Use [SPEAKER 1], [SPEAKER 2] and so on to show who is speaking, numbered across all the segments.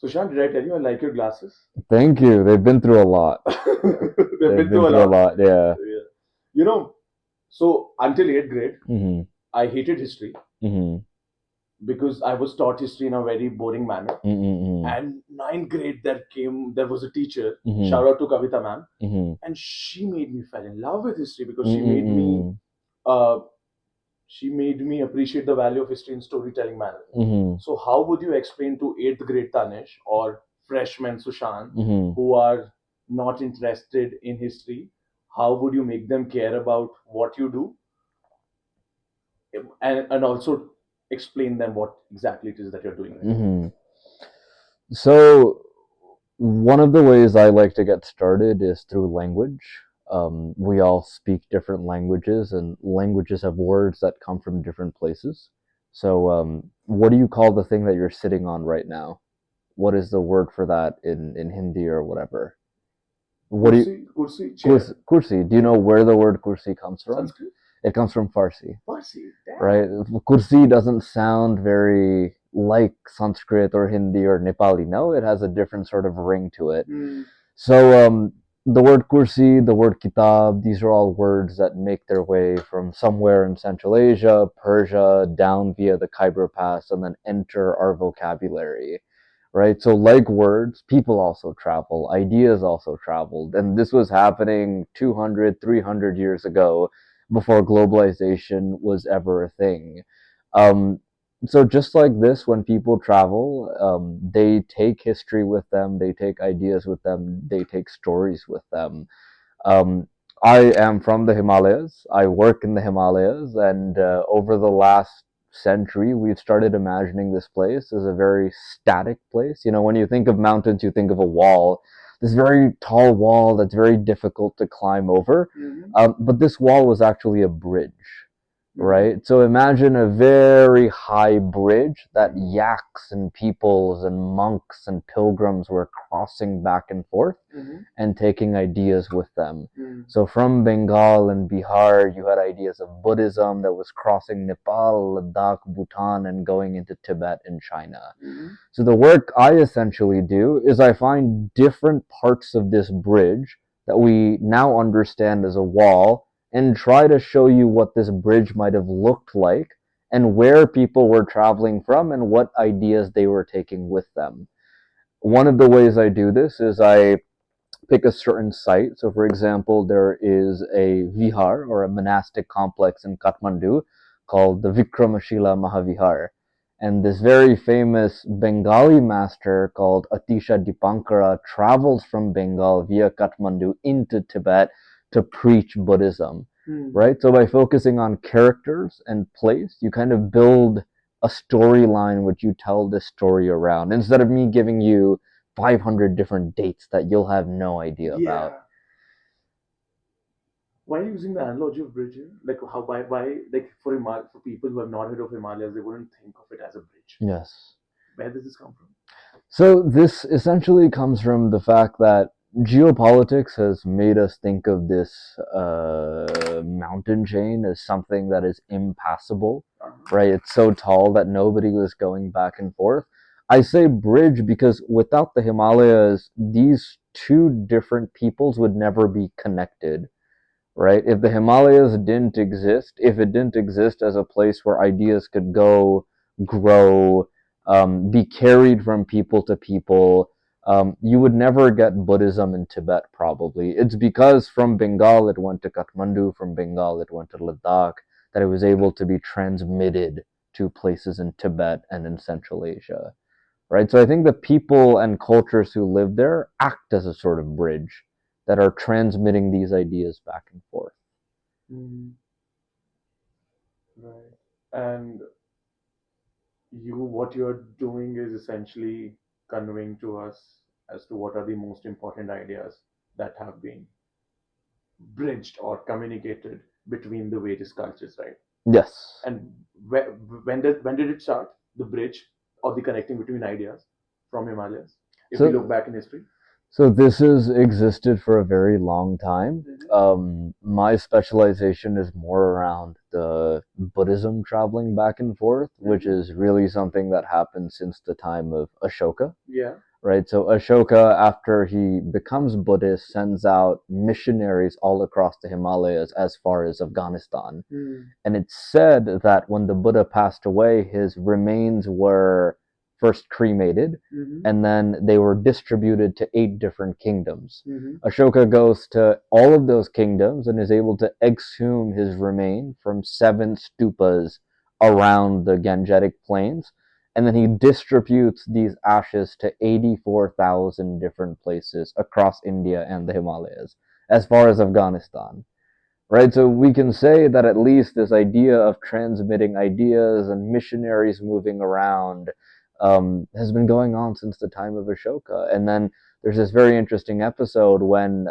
[SPEAKER 1] Sushan, did I tell you I like your glasses?
[SPEAKER 2] Thank you. They've been through a lot.
[SPEAKER 1] They've
[SPEAKER 2] They've
[SPEAKER 1] been
[SPEAKER 2] been
[SPEAKER 1] through a
[SPEAKER 2] through a
[SPEAKER 1] lot.
[SPEAKER 2] lot. Yeah.
[SPEAKER 1] Yeah. You know, so until eighth grade,
[SPEAKER 2] Mhm.
[SPEAKER 1] I hated history
[SPEAKER 2] Mhm.
[SPEAKER 1] because I was taught history in a very boring manner.
[SPEAKER 2] Mhm.
[SPEAKER 1] And ninth grade, there was a teacher.
[SPEAKER 2] Mhm.
[SPEAKER 1] Shout out to Kavita ma'am,
[SPEAKER 2] Mhm.
[SPEAKER 1] and she made me fall in love with history because
[SPEAKER 2] Mhm.
[SPEAKER 1] uh, she made me appreciate the value of history in storytelling manner.
[SPEAKER 2] Mhm.
[SPEAKER 1] So, how would you explain to eighth grade Tanish or freshman Sushan
[SPEAKER 2] Mhm.
[SPEAKER 1] who are not interested in history? How would you make them care about what you do, and also explain them what exactly it is that you're doing?
[SPEAKER 2] Mhm. So one of the ways I like to get started is through language. We all speak different languages, and languages have words that come from different places. So, what do you call the thing that you're sitting on right now? What is the word for that in Hindi or whatever? What do you
[SPEAKER 1] Kursi, chair,
[SPEAKER 2] kursi? Do you know where the word kursi comes from?
[SPEAKER 1] Sanskrit,
[SPEAKER 2] It comes from Farsi,
[SPEAKER 1] Farsi. Damn.
[SPEAKER 2] right? Kursi doesn't sound very like Sanskrit or Hindi or Nepali. No, it has a different sort of ring to it.
[SPEAKER 1] Hmm.
[SPEAKER 2] So the word kursi, the word kitab, these are all words that make their way from somewhere in Central Asia, Persia, down via the Khyber Pass, and then enter our vocabulary, right? So like words, people also travel, ideas also traveled, and this was happening 200, 300 years ago before globalization was ever a thing. Um, so just like this, when people travel, they take history with them, they take ideas with them, they take stories with them. Um, I am from the Himalayas. I work in the Himalayas, and over the last century, we've started imagining this place as a very static place. You know, when you think of mountains, you think of a wall, this very tall wall that's very difficult to climb over.
[SPEAKER 1] Hmm.
[SPEAKER 2] But this wall was actually a bridge,
[SPEAKER 1] Hmm.
[SPEAKER 2] right? So imagine a very high bridge that yaks and peoples and monks and pilgrims were crossing back and forth
[SPEAKER 1] Hmm.
[SPEAKER 2] and taking ideas with them.
[SPEAKER 1] Hmm.
[SPEAKER 2] So from Bengal and Bihar, you had ideas of Buddhism that was crossing Nepal, Ladakh, Bhutan, and going into Tibet and China.
[SPEAKER 1] Hmm.
[SPEAKER 2] So the work I essentially do is I find different parts of this bridge that we now understand as a wall and try to show you what this bridge might have looked like and where people were traveling from and what ideas they were taking with them. One of the ways I do this is I pick a certain site. So, for example, there is a vihar or a monastic complex in Kathmandu called the Vikramashila Mahavihar. And this very famous Bengali master called Atisha Dipankara travels from Bengal via Kathmandu into Tibet to preach Buddhism,
[SPEAKER 1] Hmm.
[SPEAKER 2] right? So, by focusing on characters and place, you kind of build a storyline which you tell this story around. Instead of me giving you 500 different dates that you'll have no idea about.
[SPEAKER 1] Yeah. Why using the analogy of bridging? Like how why like for people who have not heard of Himalayas, they wouldn't think of it as a bridge.
[SPEAKER 2] Yes.
[SPEAKER 1] Where does this come from?
[SPEAKER 2] So this essentially comes from the fact that geopolitics has made us think of this mountain chain as something that is impassable,
[SPEAKER 1] Uh-huh.
[SPEAKER 2] right? It's so tall that nobody was going back and forth. I say bridge because without the Himalayas, these two different peoples would never be connected, right? If the Himalayas didn't exist, if it didn't exist as a place where ideas could go, grow, be carried from people to people, you would never get Buddhism in Tibet, probably. It's because from Bengal it went to Kathmandu, from Bengal it went to Ladakh, that it was able to be transmitted to places in Tibet and in Central Asia, right? So I think the people and cultures who live there act as a sort of bridge that are transmitting these ideas back and forth.
[SPEAKER 1] Mm, right. And what you're doing is essentially conveying to us as to what are the most important ideas that have been bridged or communicated between the various cultures, right?
[SPEAKER 2] Yes.
[SPEAKER 1] And when did it start? The bridge or the connecting between ideas from Himalayas, if we look
[SPEAKER 2] So
[SPEAKER 1] back in history.
[SPEAKER 2] So this has existed for a very long time. My specialization is more around the Buddhism traveling back and forth, which is really something that happened since the time of Ashoka.
[SPEAKER 1] Yeah.
[SPEAKER 2] Right? So Ashoka, after he becomes Buddhist, sends out missionaries all across the Himalayas as far as Afghanistan. And it's said that when the Buddha passed away, his remains were first cremated, and then they were distributed to 8 different kingdoms. Ashoka goes to all of those kingdoms and is able to exhume his remain from 7 stupas around the Gangetic plains, and then he distributes these ashes to 84,000 different places across India and the Himalayas, as far as Afghanistan. Right? So we can say that at least this idea of transmitting ideas and missionaries moving around has been going on since the time of Ashoka. And then there's this very interesting episode when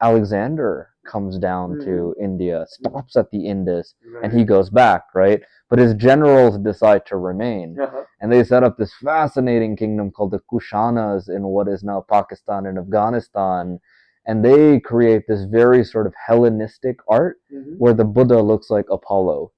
[SPEAKER 2] Alexander comes down to India, stops at the Indus, and he goes back, right? But his generals decide to remain. And they set up this fascinating kingdom called the Kushanas in what is now Pakistan and Afghanistan, and they create this very sort of Hellenistic art where the Buddha looks like Apollo.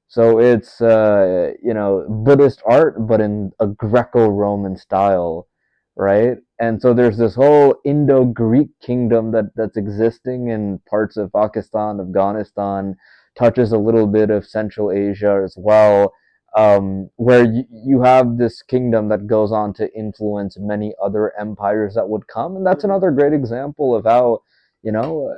[SPEAKER 2] So it's Buddhist art, but in a Greco-Roman style, right? And so there's this whole Indo-Greek kingdom that's existing in parts of Pakistan, Afghanistan, touches a little bit of Central Asia as well, where you have this kingdom that goes on to influence many other empires that would come, and that's another great example of how you know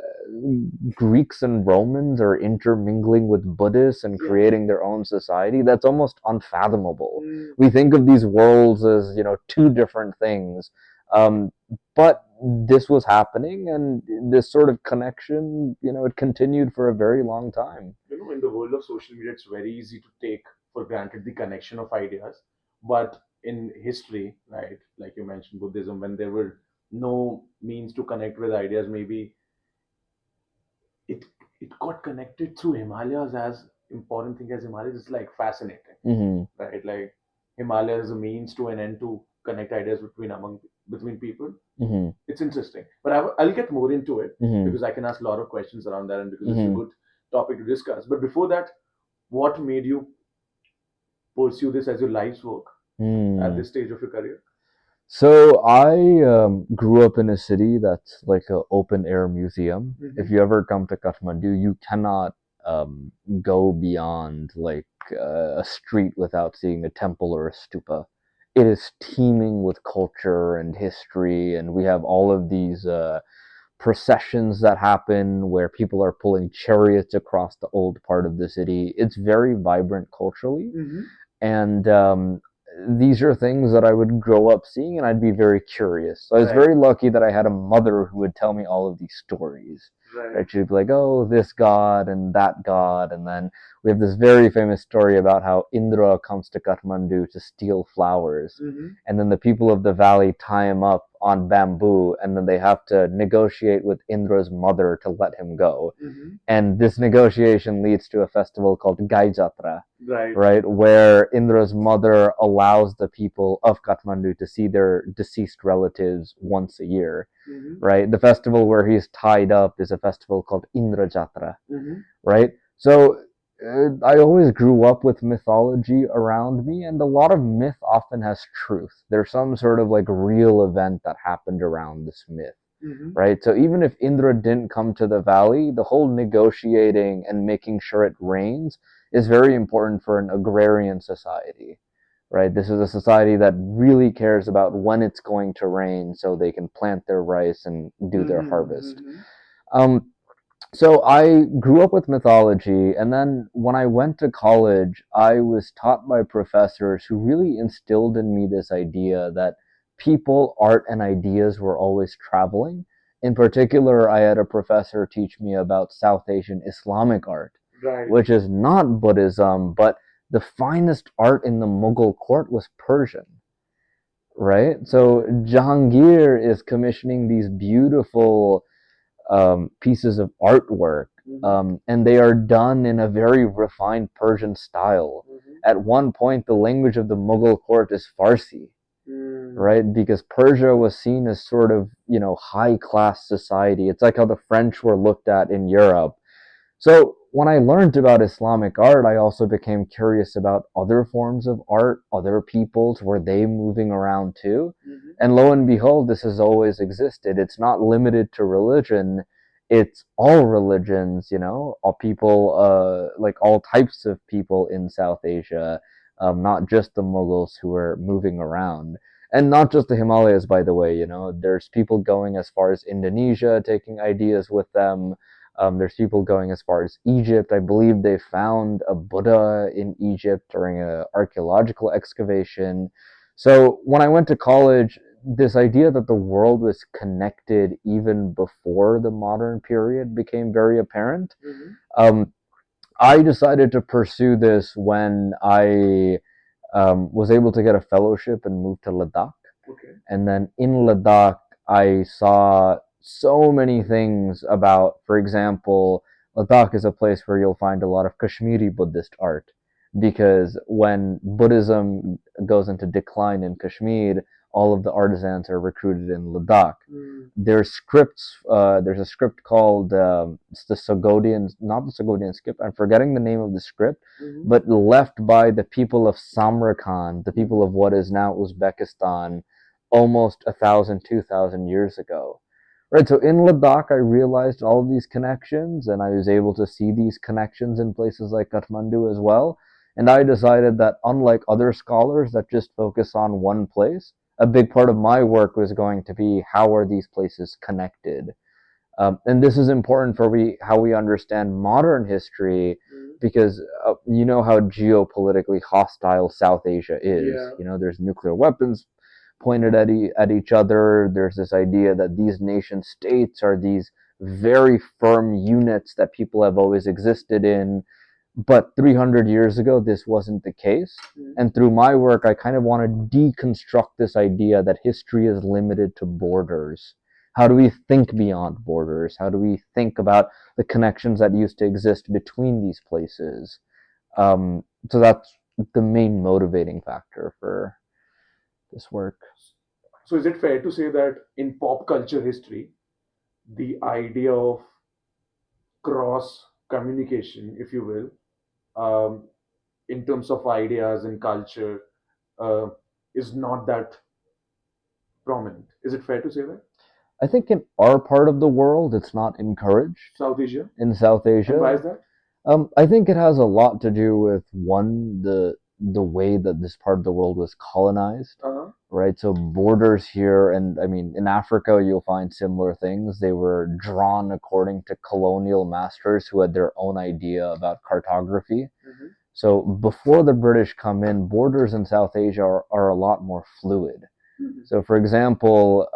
[SPEAKER 2] Greeks and Romans are intermingling with Buddhists and creating their own society. That's almost unfathomable. We think of these worlds as, 2 different things. But this was happening, and this sort of connection, it continued for a very long time.
[SPEAKER 1] In the world of social media, it's very easy to take for granted the connection of ideas. But in history, right, like you mentioned, Buddhism, when there were no means to connect with ideas, maybe it it got connected through Himalayas. As important thing as Himalayas, it's like fascinating, right? Like Himalayas is a means to an end to connect ideas between people. It's interesting, but I'll get more into it because I can ask a lot of questions around that, and because it's a good topic to discuss. But before that, what made you pursue this as your life's work at this stage of your career?
[SPEAKER 2] So I grew up in a city that's like an open air museum. If you ever come to Kathmandu, you cannot go beyond like a street without seeing a temple or a stupa. It is teeming with culture and history, and we have all of these processions that happen where people are pulling chariots across the old part of the city. It's very vibrant culturally, and these are things that I would grow up seeing, and I'd be very curious. So I was very lucky that I had a mother who would tell me all of these stories. Right? She'd be like, "Oh, this god and that god," and then we have this very famous story about how Indra comes to Kathmandu to steal flowers, and then the people of the valley tie him up on bamboo, and then they have to negotiate with Indra's mother to let him go. And this negotiation leads to a festival called Gai Jatra, right, where Indra's mother allows the people of Kathmandu to see their deceased relatives once a year. Right? The festival where he's tied up is a festival called Indra Jatra, right? So I always grew up with mythology around me, and a lot of myth often has truth. There's some sort of like real event that happened around this myth. Right? So even if Indra didn't come to the valley, the whole negotiating and making sure it rains is very important for an agrarian society. Right? This is a society that really cares about when it's going to rain so they can plant their rice and do their harvest. Um, so I grew up with mythology, and then when I went to college, I was taught by professors who really instilled in me this idea that people, art, and ideas were always traveling. In particular, I had a professor teach me about South Asian Islamic art, which is not Buddhism, but the finest art in the Mughal court was Persian. Right? So Jahangir is commissioning these beautiful pieces of artwork, and they are done in a very refined Persian style. At one point, the language of the Mughal court is Farsi, right? Because Persia was seen as sort of, high class society. It's like how the French were looked at in Europe. So when I learned about Islamic art, I also became curious about other forms of art, other peoples. Were they moving around too? And lo and behold, this has always existed. It's not limited to religion. It's all religions, all people, like all types of people in South Asia, not just the Mughals who were moving around. And not just the Himalayas, by the way, there's people going as far as Indonesia, taking ideas with them. There's people going as far as Egypt. I believe they found a Buddha in Egypt during an archaeological excavation. So when I went to college, this idea that the world was connected even before the modern period became very apparent. Um, I decided to pursue this when I was able to get a fellowship and move to Ladakh.
[SPEAKER 1] Okay.
[SPEAKER 2] And then in Ladakh, I saw so many things about, for example, Ladakh is a place where you'll find a lot of Kashmiri Buddhist art. Because when Buddhism goes into decline in Kashmir, all of the artisans are recruited in Ladakh. There's scripts. There's a script called it's the Sogdian, not the Sogdian script. I'm forgetting the name of the script, but left by the people of Samarkand, the people of what is now Uzbekistan, almost 1,000, 2,000 years ago. Right, so in Ladakh, I realized all of these connections, and I was able to see these connections in places like Kathmandu as well. And I decided that, unlike other scholars that just focus on one place, a big part of my work was going to be how are these places connected. And this is important for how we understand modern history, because you know how geopolitically hostile South Asia is.
[SPEAKER 1] Yeah.
[SPEAKER 2] There's nuclear weapons pointed at each other. There's this idea that these nation states are these very firm units that people have always existed in. But 300 years ago, this wasn't the case. And through my work, I kind of want to deconstruct this idea that history is limited to borders. How do we think beyond borders? How do we think about the connections that used to exist between these places? So that's the main motivating factor for this work.
[SPEAKER 1] So is it fair to say that in pop culture history, the idea of cross communication, if you will, in terms of ideas and culture, uh, is not that prominent? Is it fair to say that?
[SPEAKER 2] I think in our part of the world, it's not encouraged.
[SPEAKER 1] South Asia?
[SPEAKER 2] In South Asia.
[SPEAKER 1] And why is that?
[SPEAKER 2] I think it has a lot to do with, one, the way that this part of the world was colonized, right? So borders here, and I mean, in Africa, you'll find similar things. They were drawn according to colonial masters who had their own idea about cartography. So before the British come in, borders in South Asia are a lot more fluid. So, for example,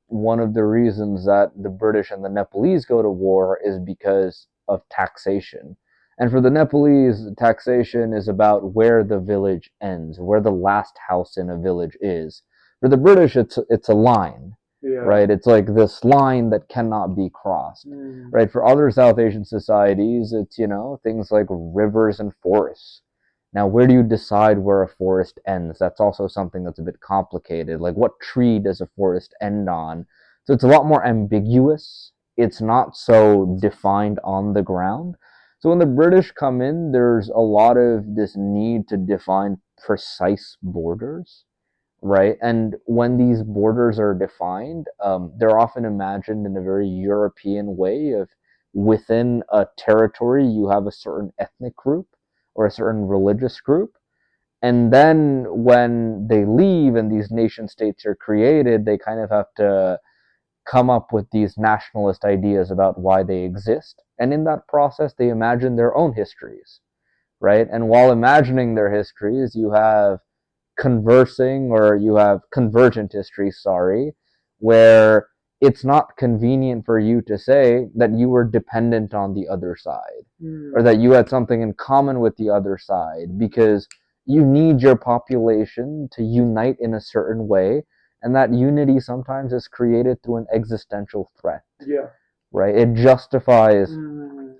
[SPEAKER 2] one of the reasons that the British and the Nepalese go to war is because of taxation. And for the Nepalese, taxation is about where the village ends, where the last house in a village is. For the British, it's a line, right? It's like this line that cannot be crossed, right? For other South Asian societies, it's, things like rivers and forests. Now, where do you decide where a forest ends? That's also something that's a bit complicated. Like, what tree does a forest end on? So it's a lot more ambiguous. It's not so defined on the ground. So when the British come in, there's a lot of this need to define precise borders, right? And when these borders are defined, they're often imagined in a very European way of, within a territory, you have a certain ethnic group or a certain religious group. And then when they leave and these nation states are created, they kind of have to come up with these nationalist ideas about why they exist. And in that process, they imagine their own histories, right? And while imagining their histories, you have convergent history, sorry, where it's not convenient for you to say that you were dependent on the other side or that you had something in common with the other side, because you need your population to unite in a certain way, and that unity sometimes is created through an existential threat.
[SPEAKER 1] Yeah.
[SPEAKER 2] Right? It justifies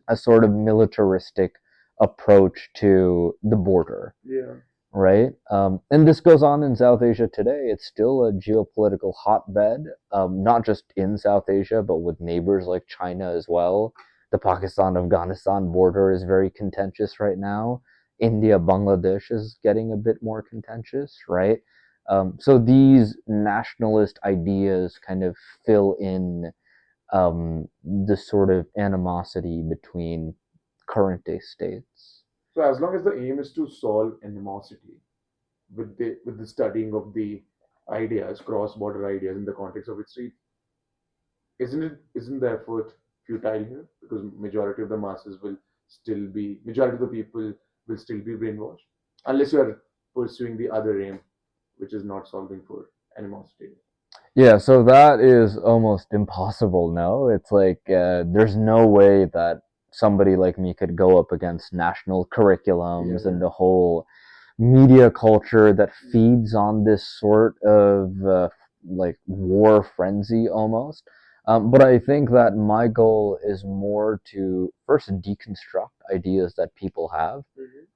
[SPEAKER 2] a sort of militaristic approach to the border.
[SPEAKER 1] Yeah.
[SPEAKER 2] right? And this goes on in South Asia today. It's still a geopolitical hotbed, not just in South Asia, but with neighbors like China as well. The Pakistan Afghanistan border is very contentious right now. India Bangladesh is getting a bit more contentious, right? So these nationalist ideas kind of fill in the sort of animosity between current day states.
[SPEAKER 1] So as long as the aim is to solve animosity with the studying of the ideas, cross-border ideas in the context of history, isn't the effort futile here? Because majority of the masses will still be majority of the people will still be brainwashed unless you are pursuing the other aim, which is not solving for animosity.
[SPEAKER 2] Yeah, so that is almost impossible. No, it's like there's no way that somebody like me could go up against national curriculums
[SPEAKER 1] Yeah.
[SPEAKER 2] and the whole media culture that feeds on this sort of like war frenzy almost. But I think that my goal is more to first deconstruct ideas that people have,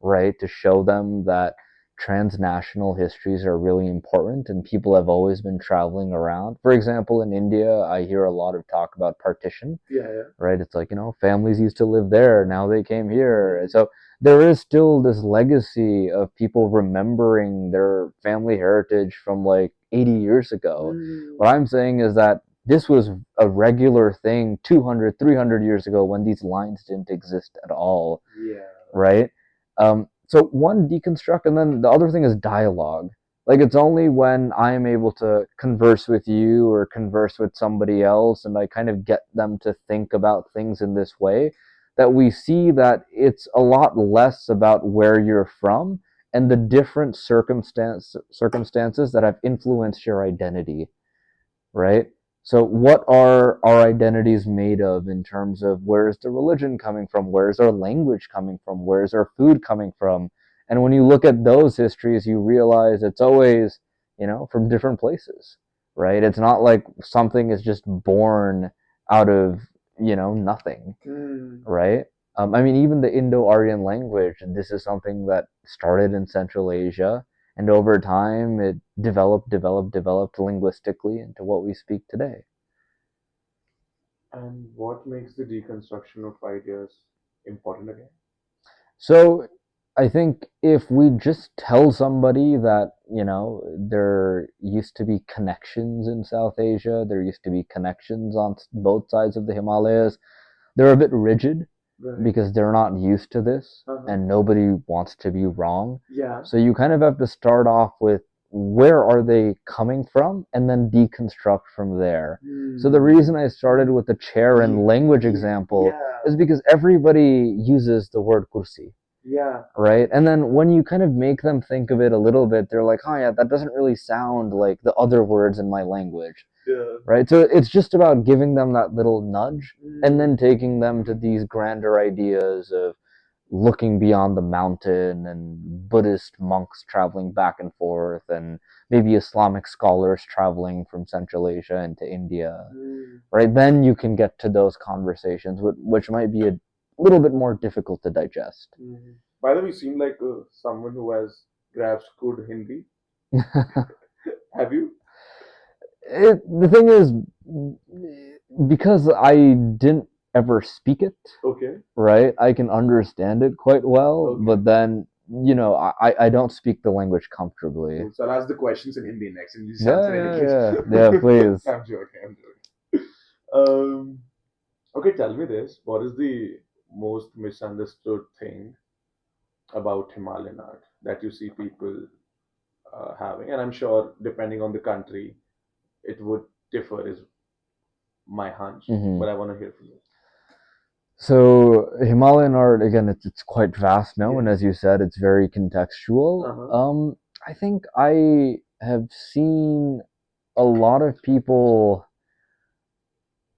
[SPEAKER 2] right? To show them that transnational histories are really important and people have always been traveling around. For example, in India, I hear a lot of talk about partition,
[SPEAKER 1] Yeah, yeah.
[SPEAKER 2] right? It's like, families used to live there, now they came here. So there is still this legacy of people remembering their family heritage from like 80 years ago. What I'm saying is that this was a regular thing 200, 300 years ago when these lines didn't exist at all,
[SPEAKER 1] Yeah.
[SPEAKER 2] right? So one, deconstruct, and then the other thing is dialogue. Like it's only when I am able to converse with you or converse with somebody else and I kind of get them to think about things in this way that we see that it's a lot less about where you're from and the different circumstances that have influenced your identity, right? So, what are our identities made of in terms of where's the religion coming from? Where's our language coming from? Where's our food coming from? And when you look at those histories, you realize it's always, from different places, right? It's not like something is just born out of, nothing, right? I mean, even the Indo-Aryan language, this is something that started in Central Asia, and over time it developed linguistically into what we speak today.
[SPEAKER 1] And what makes the deconstruction of ideas important again?
[SPEAKER 2] So I think if we just tell somebody that, there used to be connections in South Asia, there used to be connections on both sides of the Himalayas, they're a bit rigid
[SPEAKER 1] Right.
[SPEAKER 2] because they're not used to this and nobody wants to be wrong.
[SPEAKER 1] Yeah.
[SPEAKER 2] So you kind of have to start off with where are they coming from and then deconstruct from there. So the reason I started with the chair and language example is because everybody uses the word kursi,
[SPEAKER 1] Yeah.
[SPEAKER 2] right? And then when you kind of make them think of it a little bit, they're like, oh yeah, that doesn't really sound like the other words in my language.
[SPEAKER 1] Yeah.
[SPEAKER 2] Right? So it's just about giving them that little nudge and then taking them to these grander ideas of looking beyond the mountain and Buddhist monks traveling back and forth and maybe Islamic scholars traveling from Central Asia into India. Right? Then you can get to those conversations, which might be a little bit more difficult to digest.
[SPEAKER 1] By the way, you seem like someone who has grasped good Hindi. Have you?
[SPEAKER 2] The thing is, because I didn't ever speak it,
[SPEAKER 1] Okay.
[SPEAKER 2] right? I can understand it quite well,
[SPEAKER 1] Okay.
[SPEAKER 2] but then I don't speak the language comfortably.
[SPEAKER 1] Cool. So I'll ask the questions in Hindi next, and you just
[SPEAKER 2] Yeah,
[SPEAKER 1] answer in English.
[SPEAKER 2] yeah, please.
[SPEAKER 1] I'm joking. I'm joking. Okay, tell me this. What is the most misunderstood thing about Himalayan art that you see people having? And I'm sure, depending on the country, it would differ, is my hunch. But I want to hear from you.
[SPEAKER 2] So Himalayan art again, it's quite vast now, and as you said, it's very contextual. I think I have seen a lot of people,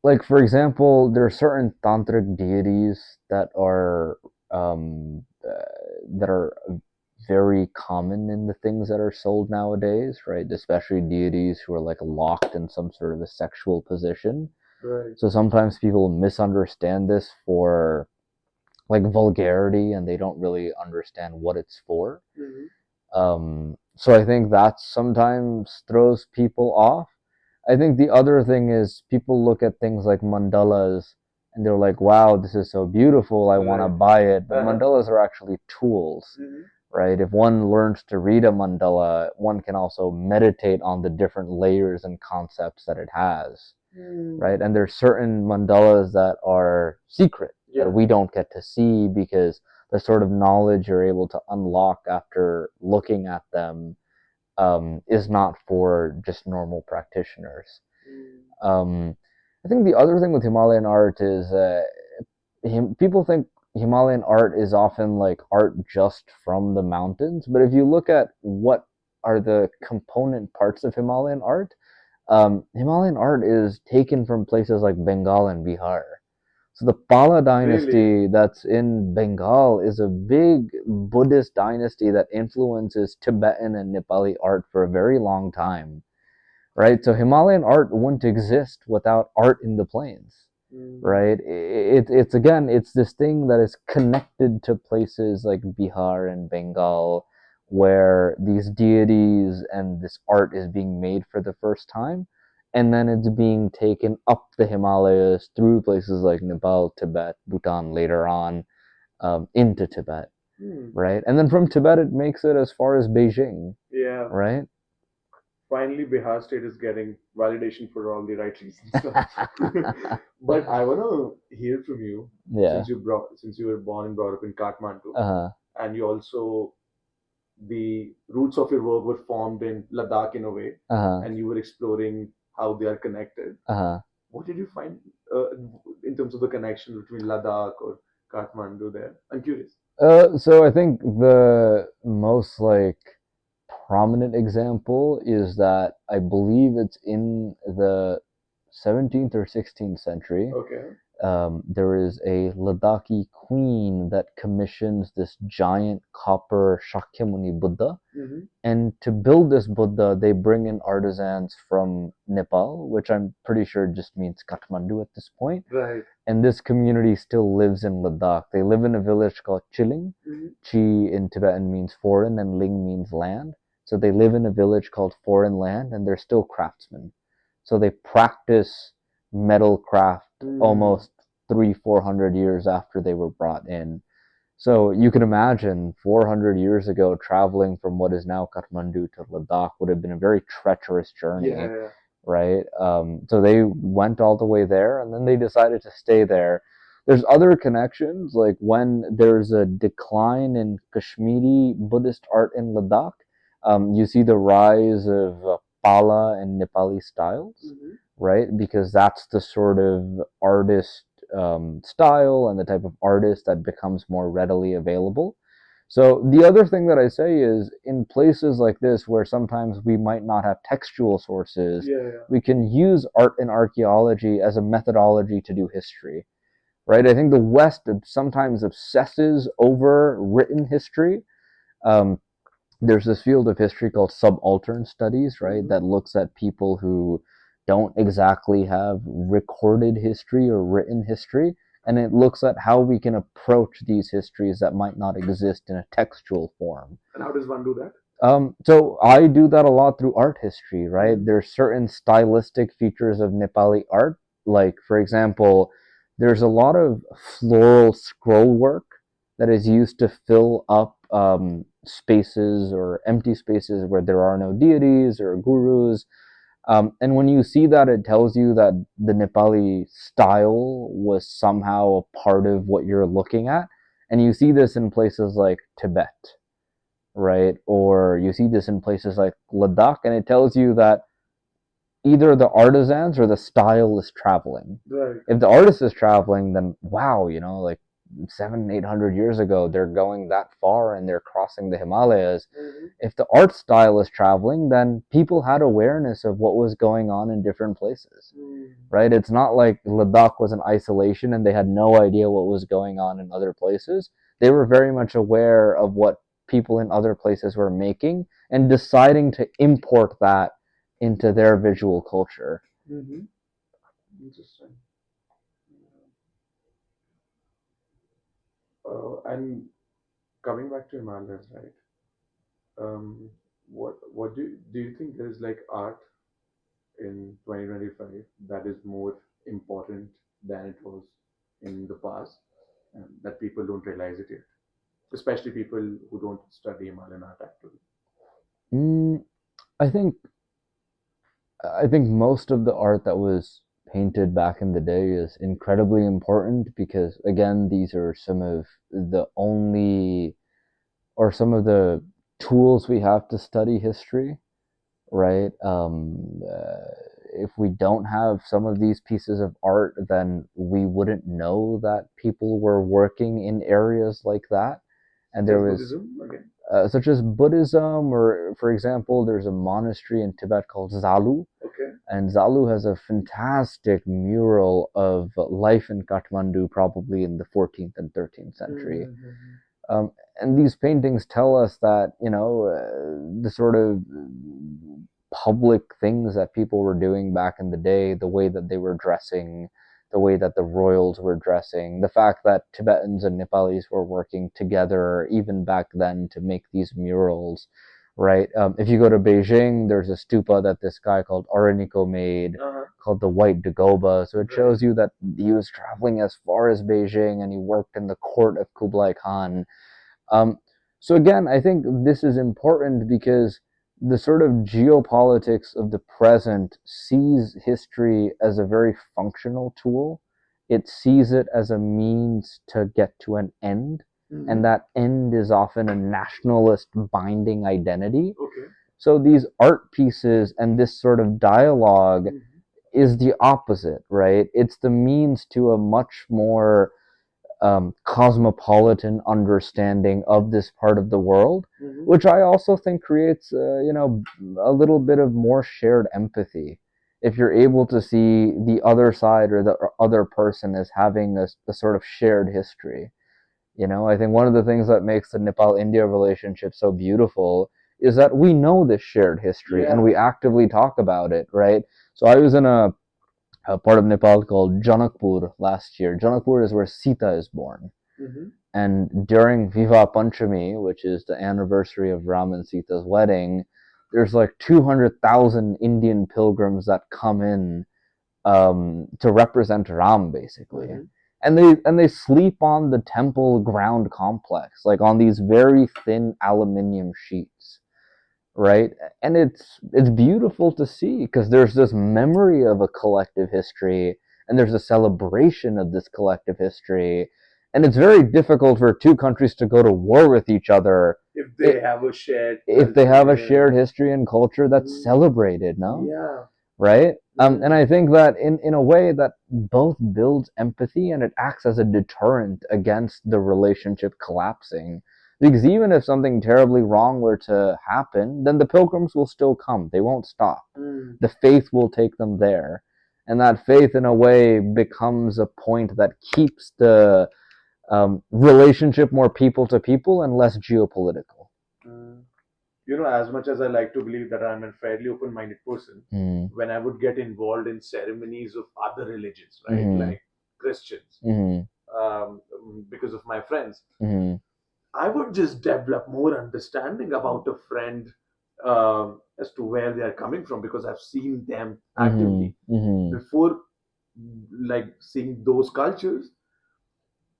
[SPEAKER 2] like for example, there are certain tantric deities that are very common in the things that are sold nowadays, right? Especially deities who are like locked in some sort of a sexual position.
[SPEAKER 1] Right.
[SPEAKER 2] So sometimes people misunderstand this for like vulgarity and they don't really understand what it's for. So I think that sometimes throws people off. I think the other thing is people look at things like mandalas and they're like, wow, this is so beautiful. I want to
[SPEAKER 1] Right.
[SPEAKER 2] buy it. But
[SPEAKER 1] Uh-huh.
[SPEAKER 2] mandalas are actually tools, right? If one learns to read a mandala, one can also meditate on the different layers and concepts that it has, right? And there's certain mandalas that are secret that
[SPEAKER 1] Yeah.
[SPEAKER 2] we don't get to see because the sort of knowledge you're able to unlock after looking at them is not for just normal practitioners. Um, I think the other thing with Himalayan art is people think Himalayan art is often like art just from the mountains, but if you look at what are the component parts of Himalayan art, Himalayan art is taken from places like Bengal and Bihar. So the Pala
[SPEAKER 1] Really?
[SPEAKER 2] dynasty that's in Bengal is a big Buddhist dynasty that influences Tibetan and Nepali art for a very long time, right? So Himalayan art wouldn't exist without art in the plains, right? It's again, it's this thing that is connected to places like Bihar and Bengal, where these deities and this art is being made for the first time, and then it's being taken up the Himalayas through places like Nepal, Tibet, Bhutan later on, into Tibet, right? And then from Tibet, it makes it as far as Beijing,
[SPEAKER 1] Yeah.
[SPEAKER 2] right?
[SPEAKER 1] Finally, Bihar state is getting validation for all the right reasons. But I want to hear from you,
[SPEAKER 2] Yeah.
[SPEAKER 1] since you were born and brought up in Kathmandu,
[SPEAKER 2] Uh-huh.
[SPEAKER 1] and you also the roots of your work were formed in Ladakh in a way,
[SPEAKER 2] Uh-huh.
[SPEAKER 1] and you were exploring how they are connected.
[SPEAKER 2] Uh-huh.
[SPEAKER 1] What did you find uh, in terms of the connection between Ladakh or Kathmandu there? I'm curious.
[SPEAKER 2] So I think the most like prominent example is that I believe it's in the 17th or 16th century.
[SPEAKER 1] Okay.
[SPEAKER 2] There is a Ladakhi queen that commissions this giant copper Shakyamuni Buddha.
[SPEAKER 1] Mm-hmm.
[SPEAKER 2] And to build this Buddha, they bring in artisans from Nepal, which I'm pretty sure just means Kathmandu at this point.
[SPEAKER 1] Right.
[SPEAKER 2] And this community still lives in Ladakh. They live in a village called Chiling.
[SPEAKER 1] Mm-hmm.
[SPEAKER 2] Chi in Tibetan means foreign and Ling means land. So they live in a village called Foreign Land and they're still craftsmen. So they practice metal craft almost 300-400 years after they were brought in. So you can imagine 400 years ago, traveling from what is now Kathmandu to Ladakh would have been a very treacherous journey,
[SPEAKER 1] Yeah.
[SPEAKER 2] right? So they went all the way there and then they decided to stay there. There's other connections, like when there's a decline in Kashmiri Buddhist art in Ladakh, you see the rise of Pala and Nepali styles, right? Because that's the sort of artist style and the type of artist that becomes more readily available. So the other thing that I say is in places like this where sometimes we might not have textual sources,
[SPEAKER 1] Yeah.
[SPEAKER 2] we can use art and archaeology as a methodology to do history, right? I think the West sometimes obsesses over written history. Um, there's this field of history called subaltern studies, right, that looks at people who don't exactly have recorded history or written history, and it looks at how we can approach these histories that might not exist in a textual form.
[SPEAKER 1] And how does one do that?
[SPEAKER 2] So I do that a lot through art history, right? There's certain stylistic features of Nepali art, like for example, there's a lot of floral scroll work that is used to fill up spaces or empty spaces where there are no deities or gurus. And when you see that, it tells you that the Nepali style was somehow a part of what you're looking at. And you see this in places like Tibet, right? Or you see this in places like Ladakh, and it tells you that either the artisans or the style is traveling.
[SPEAKER 1] Right.
[SPEAKER 2] If the artist is traveling, then wow, like 700-800 years ago, they're going that far and they're crossing the Himalayas. If the art style is traveling, then people had awareness of what was going on in different places, right? It's not like Ladakh was in isolation and they had no idea what was going on in other places. They were very much aware of what people in other places were making and deciding to import that into their visual culture.
[SPEAKER 1] Interesting. And coming back to Himalayas, right? Um, what do you think there is like art in 2025 that is more important than it was in the past, and that people don't realize it yet, especially people who don't study Himalayan art actively.
[SPEAKER 2] Mm, I think I think most of the art that was painted back in the day is incredibly important because again these are some of the only or some of the tools we have to study history, right? If we don't have some of these pieces of art, then we wouldn't know that people were working in areas like that. And
[SPEAKER 1] Such
[SPEAKER 2] there
[SPEAKER 1] as
[SPEAKER 2] was,
[SPEAKER 1] Buddhism again.
[SPEAKER 2] such as Buddhism, or for example, there's a monastery in Tibet called Zalu,
[SPEAKER 1] Okay.
[SPEAKER 2] and Zalu has a fantastic mural of life in Kathmandu, probably in the 14th and 13th century.
[SPEAKER 1] Mm-hmm.
[SPEAKER 2] Um, and these paintings tell us that, the sort of public things that people were doing back in the day, the way that they were dressing, the way that the royals were dressing, the fact that Tibetans and Nepalis were working together even back then to make these murals, right? If you go to Beijing, there's a stupa that this guy called Araniko made
[SPEAKER 1] Uh-huh.
[SPEAKER 2] called the White Dagoba. So it
[SPEAKER 1] Right.
[SPEAKER 2] shows you that he was traveling as far as Beijing and he worked in the court of Kublai Khan. Um, so again, I think this is important because the sort of geopolitics of the present sees history as a very functional tool. It sees it as a means to get to an end, and
[SPEAKER 1] Mm-hmm.
[SPEAKER 2] that end is often a nationalist binding identity.
[SPEAKER 1] Okay.
[SPEAKER 2] So these art pieces and this sort of dialogue
[SPEAKER 1] Mm-hmm.
[SPEAKER 2] is the opposite, right? It's the means to a much more cosmopolitan understanding of this part of the world,
[SPEAKER 1] Mm-hmm.
[SPEAKER 2] which I also think creates, a little bit of more shared empathy. If you're able to see the other side or the other person as having a sort of shared history, I think one of the things that makes the Nepal-India relationship so beautiful is that we know this shared history and
[SPEAKER 1] Yeah.
[SPEAKER 2] we actively talk about it, right? So I was in a part of Nepal called Janakpur last year. Janakpur is where Sita is born.
[SPEAKER 1] Mm-hmm.
[SPEAKER 2] And during Viva Panchami, which is the anniversary of Ram and Sita's wedding, there's like 200,000 Indian pilgrims that come in to represent Ram, basically.
[SPEAKER 1] Mm-hmm.
[SPEAKER 2] And they sleep on the temple ground complex, like on these very thin aluminum sheets, right? And it's beautiful to see because there's this memory of a collective history and there's a celebration of this collective history, and it's very difficult for two countries to go to war with each other
[SPEAKER 1] If they have a shared
[SPEAKER 2] if they have a
[SPEAKER 1] culture.
[SPEAKER 2] shared history and culture that's
[SPEAKER 1] Mm-hmm.
[SPEAKER 2] celebrated, no?
[SPEAKER 1] Yeah.
[SPEAKER 2] Right? And
[SPEAKER 1] Mm-hmm.
[SPEAKER 2] I think that in a way that both builds empathy and it acts as a deterrent against the relationship collapsing. Because even if something terribly wrong were to happen, then the pilgrims will still come. They won't stop.
[SPEAKER 1] Mm.
[SPEAKER 2] The faith will take them there. And that faith, in a way, becomes a point that keeps the relationship more people to people and less geopolitical.
[SPEAKER 1] Mm. As much as I like to believe that I'm a fairly open minded person,
[SPEAKER 2] Mm.
[SPEAKER 1] when I would get involved in ceremonies of other religions, right,
[SPEAKER 2] Mm-hmm.
[SPEAKER 1] like Christians,
[SPEAKER 2] Mm-hmm.
[SPEAKER 1] because of my friends,
[SPEAKER 2] Mm-hmm.
[SPEAKER 1] I would just develop more understanding about a friend, as to where they are coming from because I've seen them
[SPEAKER 2] Mm-hmm.
[SPEAKER 1] actively
[SPEAKER 2] Mm-hmm.
[SPEAKER 1] before, like seeing those cultures.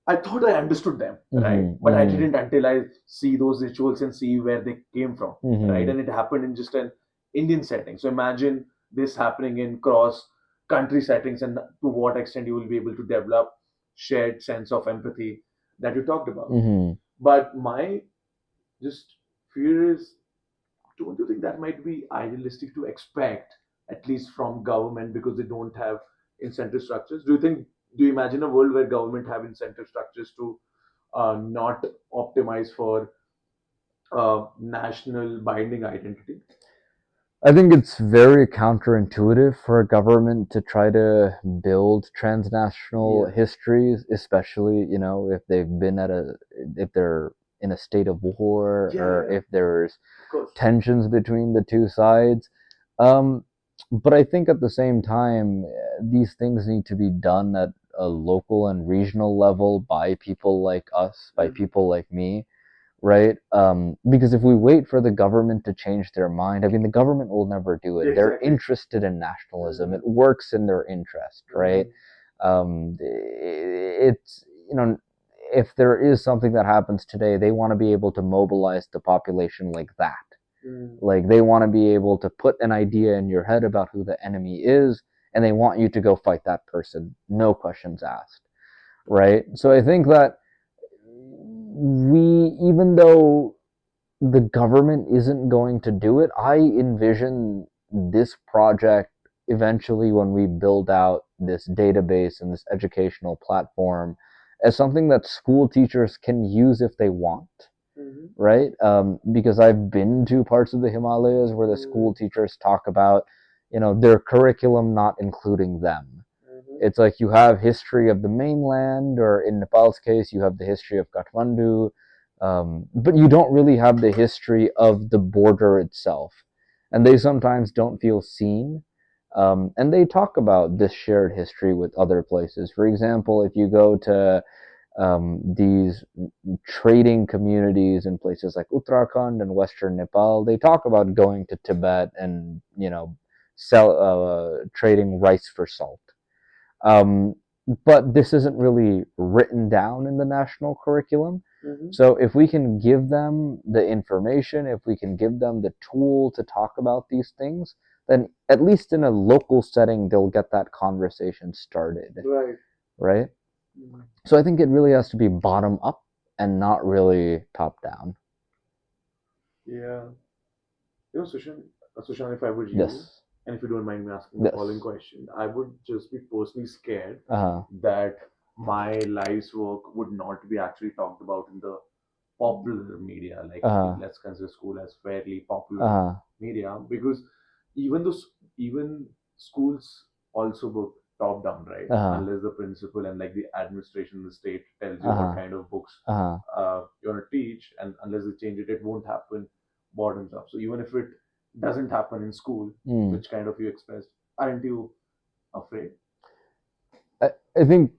[SPEAKER 1] I thought I understood them, right?
[SPEAKER 2] Mm-hmm.
[SPEAKER 1] But I
[SPEAKER 2] Mm-hmm.
[SPEAKER 1] didn't until I see those rituals and see where they came from, right?
[SPEAKER 2] Mm-hmm.
[SPEAKER 1] And it happened in just an Indian setting. So imagine this happening in cross country settings and to what extent you will be able to develop shared sense of empathy that you talked about.
[SPEAKER 2] Mm-hmm.
[SPEAKER 1] But my just fear is, don't you think that might be idealistic to expect, at least from government, because they don't have incentive structures? Do you imagine a world where government have incentive structures to not optimize for national binding identity?
[SPEAKER 2] I think it's very counterintuitive for a government to try to build transnational
[SPEAKER 1] Yeah.
[SPEAKER 2] histories, especially, if if they're in a state of war
[SPEAKER 1] Yeah,
[SPEAKER 2] or
[SPEAKER 1] yeah,
[SPEAKER 2] if there's
[SPEAKER 1] of course.
[SPEAKER 2] tensions between the two sides. Um, but I think at the same time, these things need to be done at a local and regional level by people like us, by
[SPEAKER 1] Mm-hmm.
[SPEAKER 2] people like me. right? Because if we wait for the government to change their mind, I mean, the government will never do it. They're
[SPEAKER 1] Exactly.
[SPEAKER 2] interested in nationalism. It
[SPEAKER 1] Mm-hmm.
[SPEAKER 2] works in their interest, right?
[SPEAKER 1] Mm-hmm.
[SPEAKER 2] It's, you know, if there is something that happens today, they want to be able to mobilize the population like that.
[SPEAKER 1] Mm.
[SPEAKER 2] Like they want to be able to put an idea in your head about who the enemy is, and they want you to go fight that person, no questions asked, right? So I think that even though the government isn't going to do it, I envision this project eventually, when we build out this database and this educational platform, as something that school teachers can use if they want,
[SPEAKER 1] Mm-hmm.
[SPEAKER 2] right? Because I've been to parts of the Himalayas where the
[SPEAKER 1] Mm-hmm.
[SPEAKER 2] school teachers talk about, their curriculum not including them.
[SPEAKER 1] Mm-hmm.
[SPEAKER 2] It's like you have history of the mainland, or in Nepal's case, you have the history of Kathmandu, but you don't really have the history of the border itself. And they sometimes don't feel seen. And they talk about this shared history with other places. For example, if you go to these trading communities in places like Uttarakhand and Western Nepal, they talk about going to Tibet and trading rice for salt. Um, but this isn't really written down in the national curriculum.
[SPEAKER 1] Mm-hmm.
[SPEAKER 2] So if we can give them the information, if we can give them the tool to talk about these things, then at least in a local setting, they'll get that conversation started,
[SPEAKER 1] Right.
[SPEAKER 2] right?
[SPEAKER 1] Mm-hmm.
[SPEAKER 2] So I think it really has to be bottom up and not really top down.
[SPEAKER 1] Yeah. Sushan, if I were you,
[SPEAKER 2] Yes.
[SPEAKER 1] and if you don't mind me asking the following
[SPEAKER 2] Yes.
[SPEAKER 1] question, I would just be personally scared
[SPEAKER 2] Uh
[SPEAKER 1] that my life's work would not be actually talked about in the popular media. Like,
[SPEAKER 2] huh.
[SPEAKER 1] let's consider school as fairly popular
[SPEAKER 2] Uh
[SPEAKER 1] media, because even though even schools also work top down, right?
[SPEAKER 2] huh.
[SPEAKER 1] Unless the principal and like the administration in the state tells
[SPEAKER 2] Uh
[SPEAKER 1] you what
[SPEAKER 2] huh.
[SPEAKER 1] kind of books
[SPEAKER 2] Uh huh.
[SPEAKER 1] you want to teach, and unless they change it, it won't happen bottoms up. So even if it doesn't happen in school,
[SPEAKER 2] Mm.
[SPEAKER 1] which kind of you expressed, aren't you afraid?
[SPEAKER 2] I think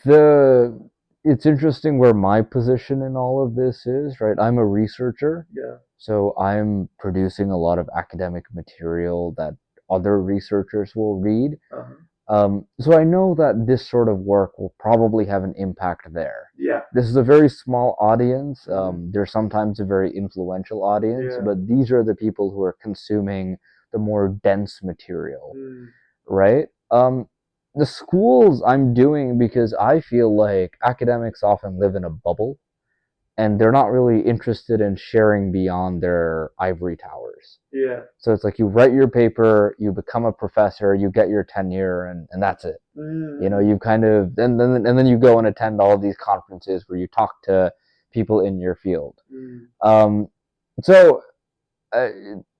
[SPEAKER 2] the it's interesting where my position in all of this is, right? I'm a researcher,
[SPEAKER 1] Yeah.
[SPEAKER 2] so I'm producing a lot of academic material that other researchers will read.
[SPEAKER 1] Uh-huh.
[SPEAKER 2] So I know that this sort of work will probably have an impact there.
[SPEAKER 1] Yeah.
[SPEAKER 2] This is a very small audience.
[SPEAKER 1] Mm-hmm.
[SPEAKER 2] They're sometimes a very influential audience,
[SPEAKER 1] Yeah.
[SPEAKER 2] but these are the people who are consuming the more dense material,
[SPEAKER 1] Mm.
[SPEAKER 2] right? The schools I'm doing because I feel like academics often live in a bubble and they're not really interested in sharing beyond their ivory towers.
[SPEAKER 1] Yeah.
[SPEAKER 2] So it's like you write your paper, you become a professor, you get your tenure, and that's it.
[SPEAKER 1] Mm.
[SPEAKER 2] You kind of and then you go and attend all of these conferences where you talk to people in your field.
[SPEAKER 1] Mm.
[SPEAKER 2] Um, so uh,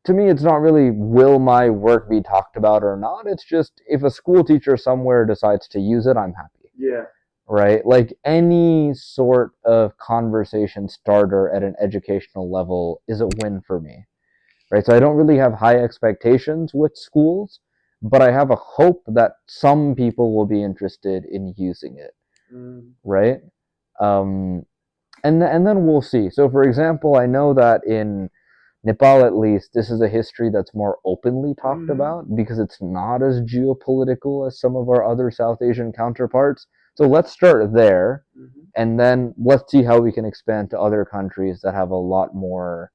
[SPEAKER 2] to me, it's not really will my work be talked about or not. It's just if a school teacher somewhere decides to use it, I'm happy,
[SPEAKER 1] Yeah.
[SPEAKER 2] right? Like any sort of conversation starter at an educational level is a win for me, right? So I don't really have high expectations with schools, but I have a hope that some people will be interested in using it,
[SPEAKER 1] Mm.
[SPEAKER 2] right? Um, and then we'll see. So, for example, I know that in Nepal, at least, this is a history that's more openly talked
[SPEAKER 1] Mm-hmm.
[SPEAKER 2] about because it's not as geopolitical as some of our other South Asian counterparts. So let's start there,
[SPEAKER 1] Mm-hmm.
[SPEAKER 2] and then let's see how we can expand to other countries that have a lot more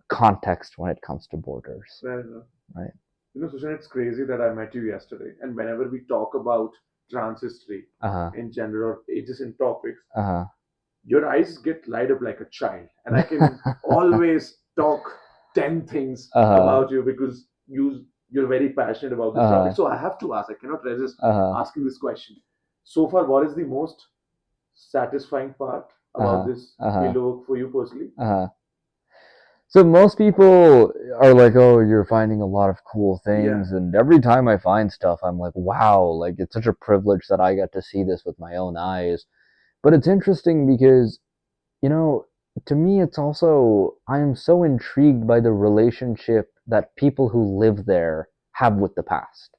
[SPEAKER 2] context when it comes to borders,
[SPEAKER 1] Fair enough.
[SPEAKER 2] right?
[SPEAKER 1] Sushan, it's crazy that I met you yesterday, and whenever we talk about trans history
[SPEAKER 2] Uh huh.
[SPEAKER 1] in general or ages and topics,
[SPEAKER 2] Uh
[SPEAKER 1] your eyes get light up like a child, and I
[SPEAKER 2] huh.
[SPEAKER 1] can always talk 10 things
[SPEAKER 2] uh huh.
[SPEAKER 1] about you because you're very passionate about this topic.
[SPEAKER 2] Uh
[SPEAKER 1] So I have to ask, I cannot resist
[SPEAKER 2] huh.
[SPEAKER 1] asking this question. So far, what is the most satisfying part
[SPEAKER 2] Uh
[SPEAKER 1] about
[SPEAKER 2] huh.
[SPEAKER 1] this
[SPEAKER 2] Uh huh.
[SPEAKER 1] fieldwork for you personally?
[SPEAKER 2] Uh huh. So most people are like, "Oh, you're finding a lot of cool
[SPEAKER 1] Yeah.
[SPEAKER 2] things," and every time I find stuff, I'm like, "Wow!" Like it's such a privilege that I get to see this with my own eyes. But it's interesting because, you know, to me, it's also I am so intrigued by the relationship that people who live there have with the past.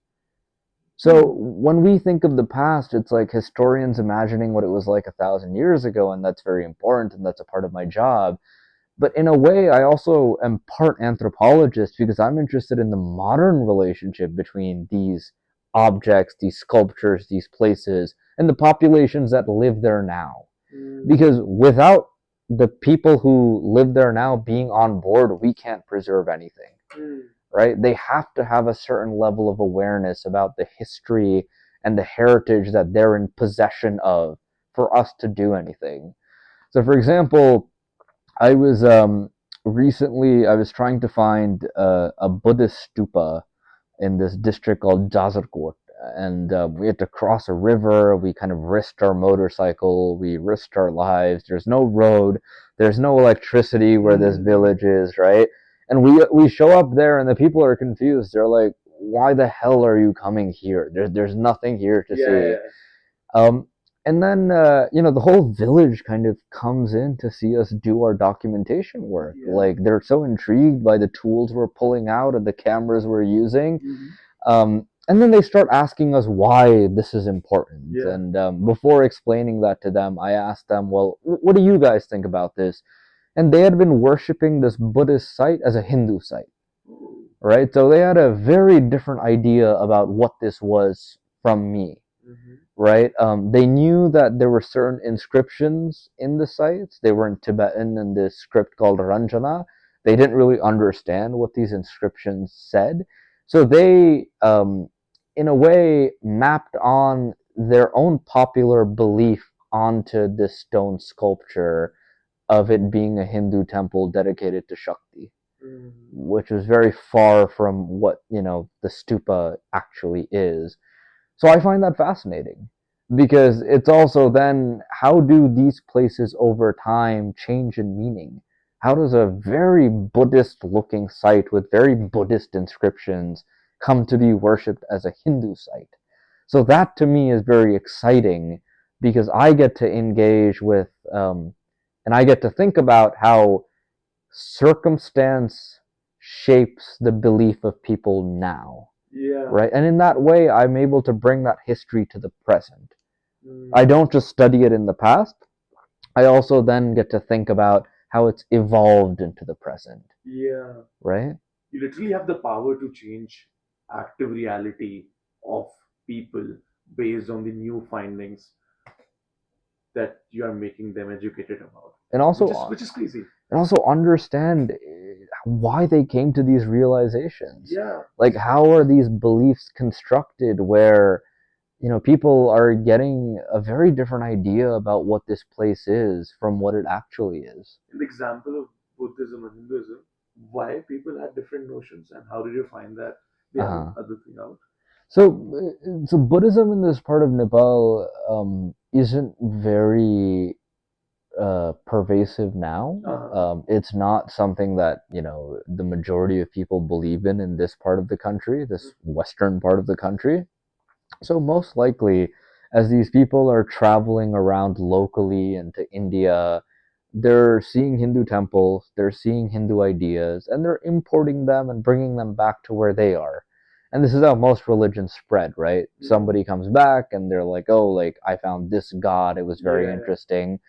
[SPEAKER 2] So when we think of the past, it's like historians imagining what it was like 1,000 years ago, and that's very important, and that's a part of my job. But in a way, I also am part anthropologist because I'm interested in the modern relationship between these objects, these sculptures, these places, and the populations that live there now. Because without the people who live there now being on board, we can't preserve anything, right? They have to have a certain level of awareness about the history and the heritage that they're in possession of for us to do anything. So, for example, I was recently I was trying to find a Buddhist stupa in this district called Jazarkot, and we had to cross a river. We kind of risked our motorcycle. We risked our lives. There's no road. There's no electricity where this village is, right? And we show up there, and the people are confused. They're like, "Why the hell are you coming here? There's nothing here to see." Um, and then the whole village kind of comes in to see us do our documentation work. Like they're so intrigued by the tools we're pulling out and the cameras we're using. And then they start asking us why this is important. And before explaining that to them, I asked them, well, what do you guys think about this? And they had been worshiping this Buddhist site as a Hindu site, right? So they had a very different idea about what this was from me, right? They knew that there were certain inscriptions in the sites. They were in Tibetan in this script called Ranjana. They didn't really understand what these inscriptions said. So they, in a way, mapped on their own popular belief onto this stone sculpture of it being a Hindu temple dedicated to Shakti, which was very far from what, the stupa actually is. So I find that fascinating because it's also then how do these places over time change in meaning? How does a very Buddhist looking site with very Buddhist inscriptions come to be worshipped as a Hindu site? So that to me is very exciting because I get to engage with and I get to think about how circumstance shapes the belief of people now. Right? And in that way, I'm able to bring that history to the present. I don't just study it in the past, I also then get to think about how it's evolved into the present. Right?
[SPEAKER 1] You literally have the power to change active reality of people based on the new findings that you are making them educated about.
[SPEAKER 2] And also,
[SPEAKER 1] which is crazy.
[SPEAKER 2] And also understand why they came to these realizations. Like, how are these beliefs constructed where, people are getting a very different idea about what this place is from what it actually is.
[SPEAKER 1] In the example of Buddhism and Hinduism, why people had different notions and how did you find that the other thing out?
[SPEAKER 2] So Buddhism in this part of Nepal isn't very pervasive now. It's not something that the majority of people believe in this part of the country, this western part of the country. So most likely, as these people are traveling around locally into India, they're seeing Hindu temples, they're seeing Hindu ideas, and they're importing them and bringing them back to where they are. And this is how most religions spread, right? Somebody comes back and they're like, oh, like, I found this god, it was very interesting.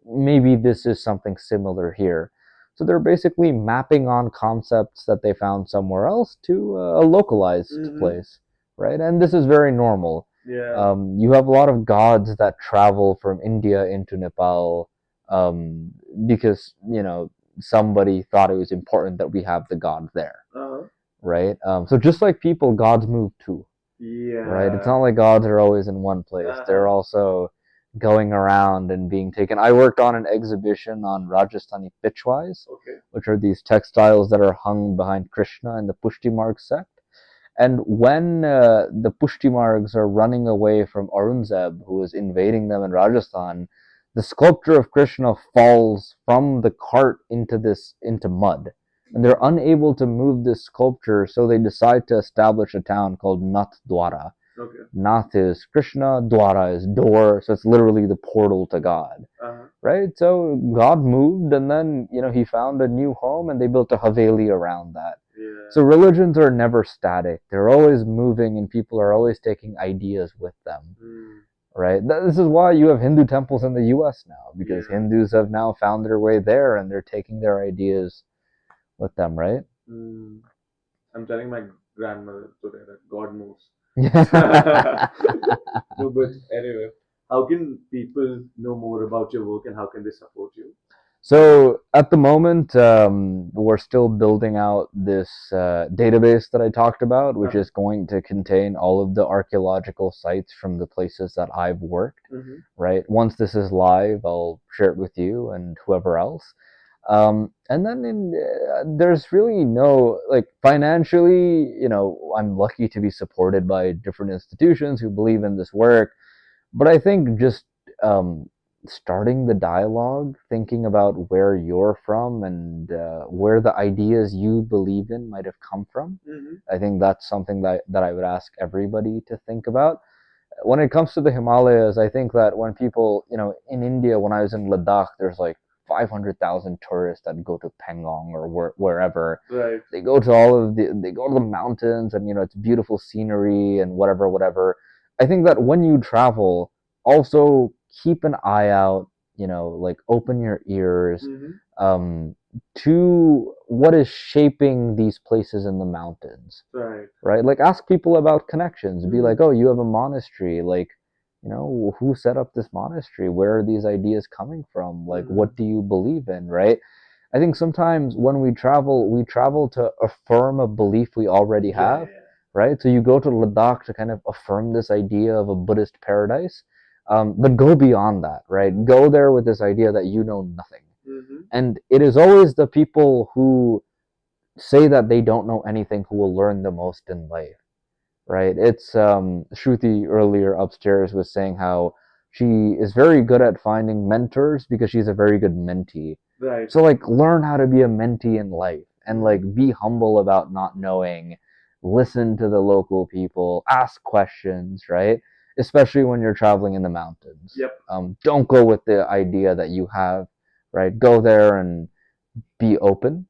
[SPEAKER 2] Maybe this is something similar here. So they're basically mapping on concepts that they found somewhere else to a localized place, right? And this is very normal. You have a lot of gods that travel from India into Nepal because somebody thought it was important that we have the god there, right? So just like people, gods move too, right? It's not like gods are always in one place. They're also going around and being taken. I worked on an exhibition on Rajasthani Pichwais, which are these textiles that are hung behind Krishna in the Pushti Marg sect. And when the Pushti Margs are running away from Aurangzeb, who is invading them in Rajasthan, the sculpture of Krishna falls from the cart into mud. And they're unable to move this sculpture, so they decide to establish a town called Nath Dwara. Nath is Krishna, Dwara is door, so it's literally the portal to God. Right? So God moved, and then he found a new home, and they built a haveli around that. So religions are never static. They're always moving and people are always taking ideas with them. Right? This is why you have Hindu temples in the US now, because Hindus have now found their way there and they're taking their ideas with them, right?
[SPEAKER 1] I'm telling my grandmother today that God moves.
[SPEAKER 2] Yeah.
[SPEAKER 1] No, but anyway, how can people know more about your work and how can they support you?
[SPEAKER 2] So at the moment, we're still building out this database that I talked about, which is going to contain all of the archaeological sites from the places that I've worked. Right. Once this is live, I'll share it with you and whoever else. And then there's really no, like, financially, I'm lucky to be supported by different institutions who believe in this work. But I think just um, starting the dialogue, thinking about where you're from and where the ideas you believe in might have come from, I think that's something that I would ask everybody to think about. When it comes to the Himalayas, I think that when people, in India, when I was in Ladakh, there's like 500,000 tourists that go to Pangong or wherever.
[SPEAKER 1] Right.
[SPEAKER 2] They go to they go to the mountains and, it's beautiful scenery and whatever, whatever. I think that when you travel, also keep an eye out, like open your ears to what is shaping these places in the mountains. Right? Like ask people about connections. Be like, oh, you have a monastery. Like, who set up this monastery? Where are these ideas coming from? Like, what do you believe in? Right? I think sometimes when we travel to affirm a belief we already have. Right? So you go to Ladakh to kind of affirm this idea of a Buddhist paradise. But go beyond that, right? Go there with this idea that you know nothing. And it is always the people who say that they don't know anything who will learn the most in life, right? It's Shruti earlier upstairs was saying how she is very good at finding mentors because she's a very good mentee.
[SPEAKER 1] Right.
[SPEAKER 2] So like learn how to be a mentee in life and like be humble about not knowing, listen to the local people, ask questions, right? Especially when you're traveling in the mountains.
[SPEAKER 1] Yep.
[SPEAKER 2] Don't go with the idea that you have, right? Go there and be open.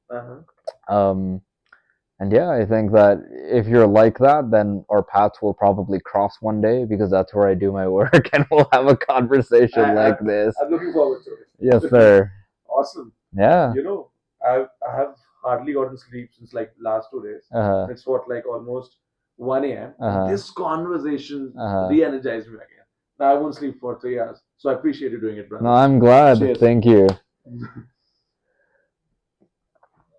[SPEAKER 2] And yeah, I think that if you're like that, then our paths will probably cross one day because that's where I do my work and we'll have a conversation like this.
[SPEAKER 1] I'm looking forward to it.
[SPEAKER 2] Yes, sir.
[SPEAKER 1] Awesome.
[SPEAKER 2] Yeah.
[SPEAKER 1] I have hardly gotten sleep since like last 2 days. It's what, like almost 1 a.m. This conversation re-energized me again. Now I won't sleep for 3 hours. So I appreciate you doing it, brother.
[SPEAKER 2] No, I'm glad.
[SPEAKER 1] Cheers.
[SPEAKER 2] Thank you.